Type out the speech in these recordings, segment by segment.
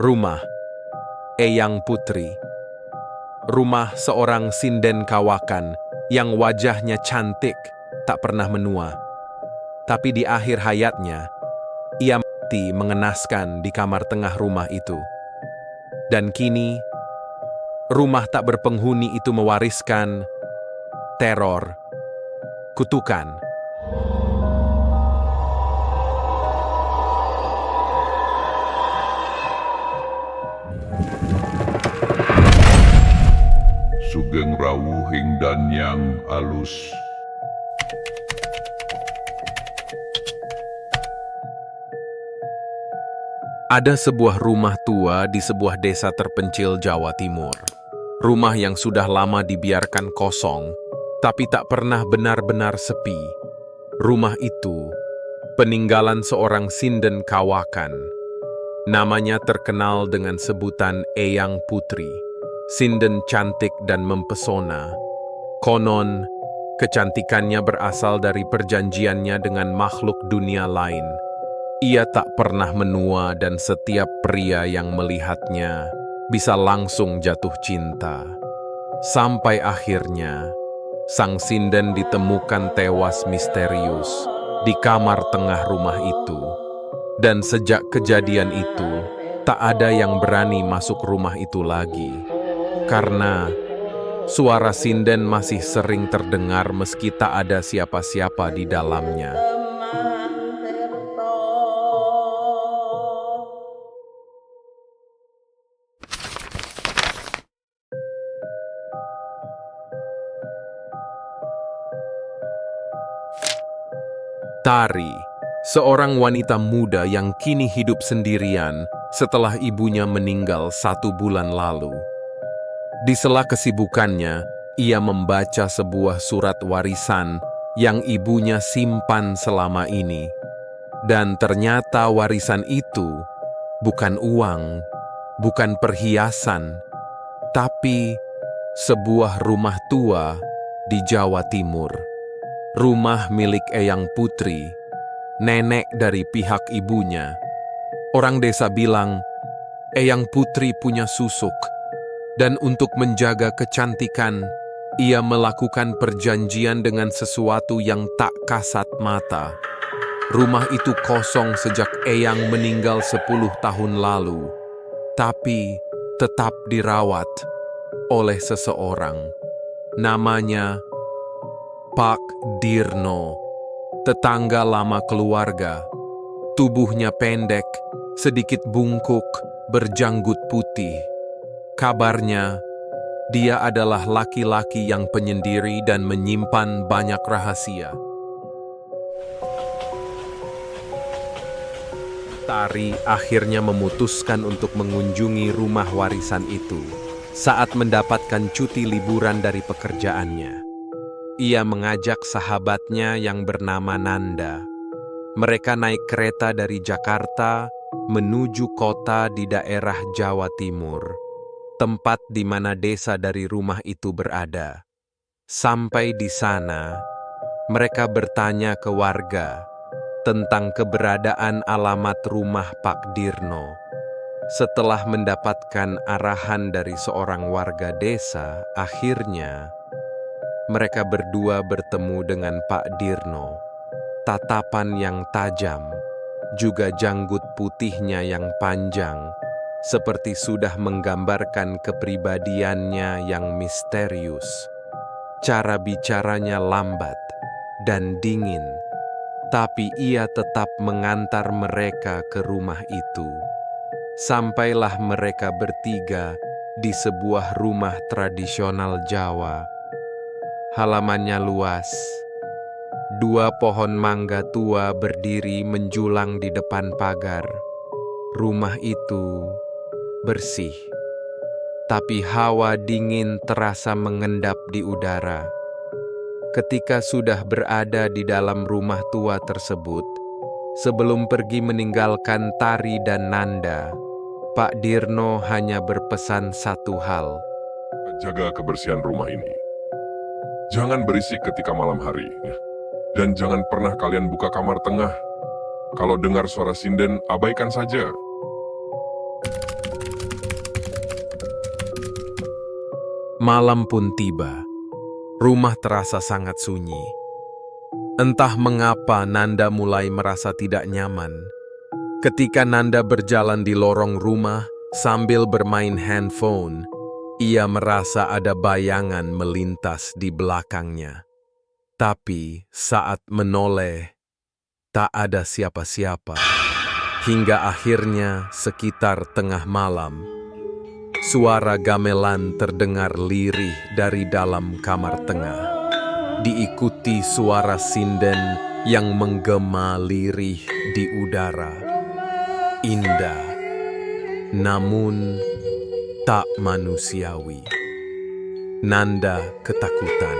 Rumah Eyang Putri. Rumah seorang sinden kawakan yang wajahnya cantik, tak pernah menua. Tapi di akhir hayatnya, ia mati mengenaskan di kamar tengah rumah itu. Dan kini, rumah tak berpenghuni itu mewariskan teror, kutukan. Sugeng rawuh ing danyang alus. Ada sebuah rumah tua di sebuah desa terpencil Jawa Timur. Rumah yang sudah lama dibiarkan kosong, tapi tak pernah benar-benar sepi. Rumah itu peninggalan seorang sinden kawakan. Namanya terkenal dengan sebutan Eyang Putri. Sinden cantik dan mempesona. Konon, kecantikannya berasal dari perjanjiannya dengan makhluk dunia lain. Ia tak pernah menua dan setiap pria yang melihatnya bisa langsung jatuh cinta. Sampai akhirnya, sang sinden ditemukan tewas misterius di kamar tengah rumah itu. Dan sejak kejadian itu, tak ada yang berani masuk rumah itu lagi. Karena suara sinden masih sering terdengar meski tak ada siapa-siapa di dalamnya. Tari, seorang wanita muda yang kini hidup sendirian setelah ibunya meninggal 1 bulan lalu. Di sela kesibukannya, ia membaca sebuah surat warisan yang ibunya simpan selama ini. Dan ternyata warisan itu bukan uang, bukan perhiasan, tapi sebuah rumah tua di Jawa Timur. Rumah milik Eyang Putri, nenek dari pihak ibunya. Orang desa bilang, Eyang Putri punya susuk, dan untuk menjaga kecantikan, ia melakukan perjanjian dengan sesuatu yang tak kasat mata. Rumah itu kosong sejak Eyang meninggal 10 tahun lalu, tapi tetap dirawat oleh seseorang. Namanya Pak Dirno, tetangga lama keluarga. Tubuhnya pendek, sedikit bungkuk, berjanggut putih. Kabarnya, dia adalah laki-laki yang penyendiri dan menyimpan banyak rahasia. Tari akhirnya memutuskan untuk mengunjungi rumah warisan itu saat mendapatkan cuti liburan dari pekerjaannya. Ia mengajak sahabatnya yang bernama Nanda. Mereka naik kereta dari Jakarta menuju kota di daerah Jawa Timur, tempat di mana desa dari rumah itu berada. Sampai di sana, mereka bertanya ke warga tentang keberadaan alamat rumah Pak Dirno. Setelah mendapatkan arahan dari seorang warga desa, akhirnya mereka berdua bertemu dengan Pak Dirno. Tatapan yang tajam, juga janggut putihnya yang panjang, seperti sudah menggambarkan kepribadiannya yang misterius. Cara bicaranya lambat dan dingin, tapi ia tetap mengantar mereka ke rumah itu. Sampailah mereka bertiga di sebuah rumah tradisional Jawa. Halamannya luas. 2 pohon mangga tua berdiri menjulang di depan pagar. Rumah itu bersih, tapi hawa dingin terasa mengendap di udara. Ketika sudah berada di dalam rumah tua tersebut, sebelum pergi meninggalkan Tari dan Nanda, Pak Dirno hanya berpesan satu hal. Jaga kebersihan rumah ini. Jangan berisik ketika malam hari. Dan jangan pernah kalian buka kamar tengah. Kalau dengar suara sinden, abaikan saja. Malam pun tiba. Rumah terasa sangat sunyi. Entah mengapa Nanda mulai merasa tidak nyaman. Ketika Nanda berjalan di lorong rumah sambil bermain handphone, ia merasa ada bayangan melintas di belakangnya. Tapi saat menoleh, tak ada siapa-siapa. Hingga akhirnya sekitar tengah malam, suara gamelan terdengar lirih dari dalam kamar tengah. Diikuti suara sinden yang menggema lirih di udara. Indah, namun tak manusiawi. Nanda ketakutan.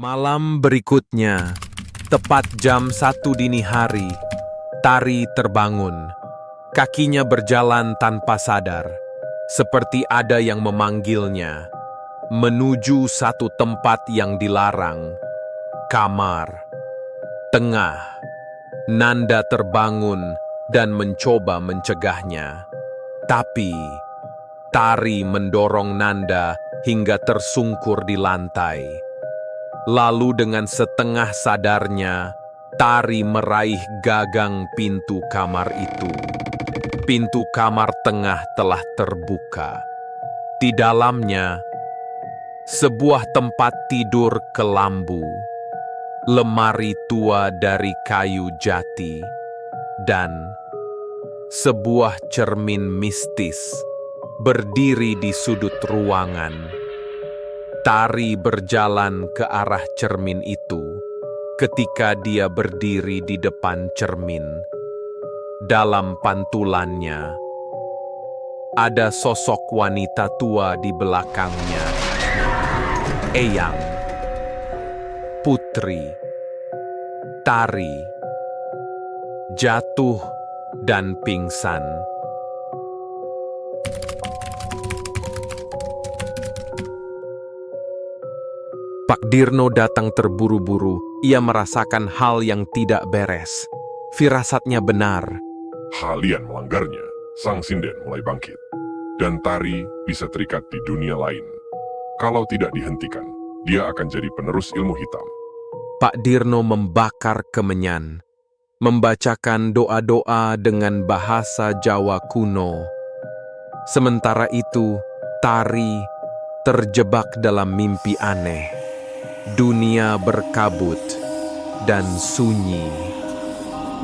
Malam berikutnya, tepat jam 1 dini hari, Tari terbangun. Kakinya berjalan tanpa sadar, seperti ada yang memanggilnya, menuju satu tempat yang dilarang, kamar. Tengah, Nanda terbangun dan mencoba mencegahnya. Tapi, Tari mendorong Nanda hingga tersungkur di lantai. Lalu dengan setengah sadarnya, Tari meraih gagang pintu kamar itu. Pintu kamar tengah telah terbuka. Di dalamnya, sebuah tempat tidur kelambu, lemari tua dari kayu jati, dan sebuah cermin mistis berdiri di sudut ruangan. Tari berjalan ke arah cermin itu. Ketika dia berdiri di depan cermin, dalam pantulannya ada sosok wanita tua di belakangnya. Eyang, putri, Tari, jatuh dan pingsan. Pak Dirno datang terburu-buru. Ia merasakan hal yang tidak beres. Firasatnya benar. Halian melanggarnya, sang sinden mulai bangkit. Dan Tari bisa terikat di dunia lain. Kalau tidak dihentikan, dia akan jadi penerus ilmu hitam. Pak Dirno membakar kemenyan, membacakan doa-doa dengan bahasa Jawa kuno. Sementara itu, Tari terjebak dalam mimpi aneh. Dunia berkabut dan sunyi.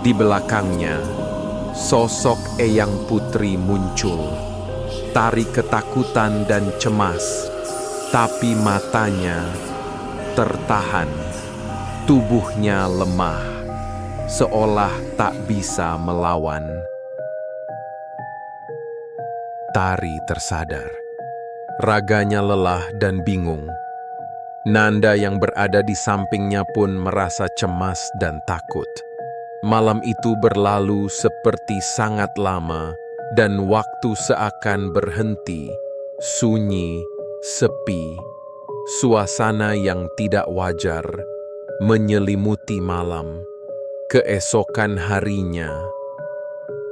Di belakangnya, sosok Eyang Putri muncul. Tari ketakutan dan cemas, tapi matanya tertahan. Tubuhnya lemah, seolah tak bisa melawan. Tari tersadar. Raganya lelah dan bingung. Nanda yang berada di sampingnya pun merasa cemas dan takut. Malam itu berlalu seperti sangat lama, dan waktu seakan berhenti. Sunyi, sepi, suasana yang tidak wajar menyelimuti malam. Keesokan harinya,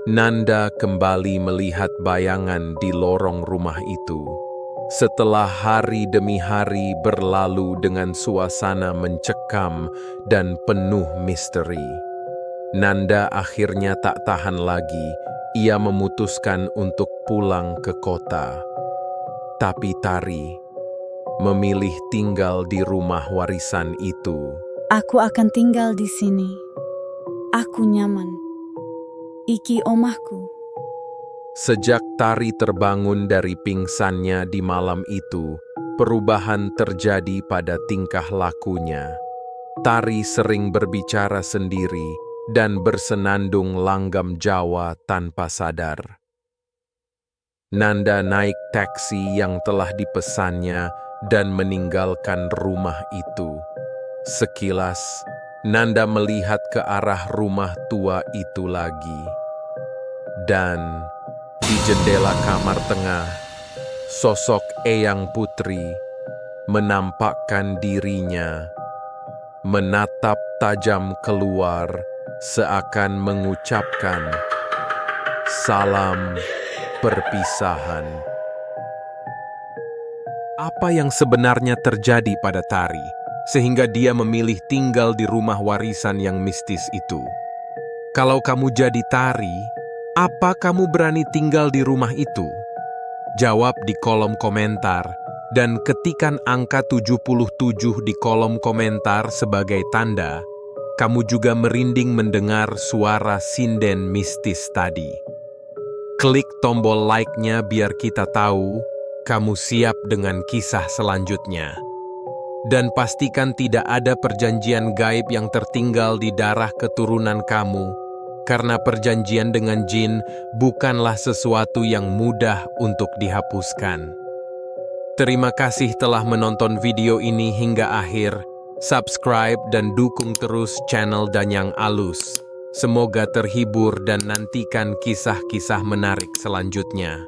Nanda kembali melihat bayangan di lorong rumah itu. Setelah hari demi hari berlalu dengan suasana mencekam dan penuh misteri, Nanda akhirnya tak tahan lagi. Ia memutuskan untuk pulang ke kota. Tapi Tari memilih tinggal di rumah warisan itu. Aku akan tinggal di sini. Aku nyaman. Iki omahku. Sejak Tari terbangun dari pingsannya di malam itu, perubahan terjadi pada tingkah lakunya. Tari sering berbicara sendiri dan bersenandung langgam Jawa tanpa sadar. Nanda naik taksi yang telah dipesannya dan meninggalkan rumah itu. Sekilas, Nanda melihat ke arah rumah tua itu lagi. Dan di jendela kamar tengah, sosok Eyang Putri menampakkan dirinya, menatap tajam keluar seakan mengucapkan, "Salam perpisahan. Apa yang sebenarnya terjadi pada Tari, sehingga dia memilih tinggal di rumah warisan yang mistis itu? Kalau kamu jadi Tari, apa kamu berani tinggal di rumah itu? Jawab di kolom komentar, dan ketikan angka 77 di kolom komentar sebagai tanda kamu juga merinding mendengar suara sinden mistis tadi. Klik tombol like-nya biar kita tahu kamu siap dengan kisah selanjutnya. Dan pastikan tidak ada perjanjian gaib yang tertinggal di darah keturunan kamu, karena perjanjian dengan jin bukanlah sesuatu yang mudah untuk dihapuskan. Terima kasih telah menonton video ini hingga akhir. Subscribe dan dukung terus channel Danyang Alus. Semoga terhibur dan nantikan kisah-kisah menarik selanjutnya.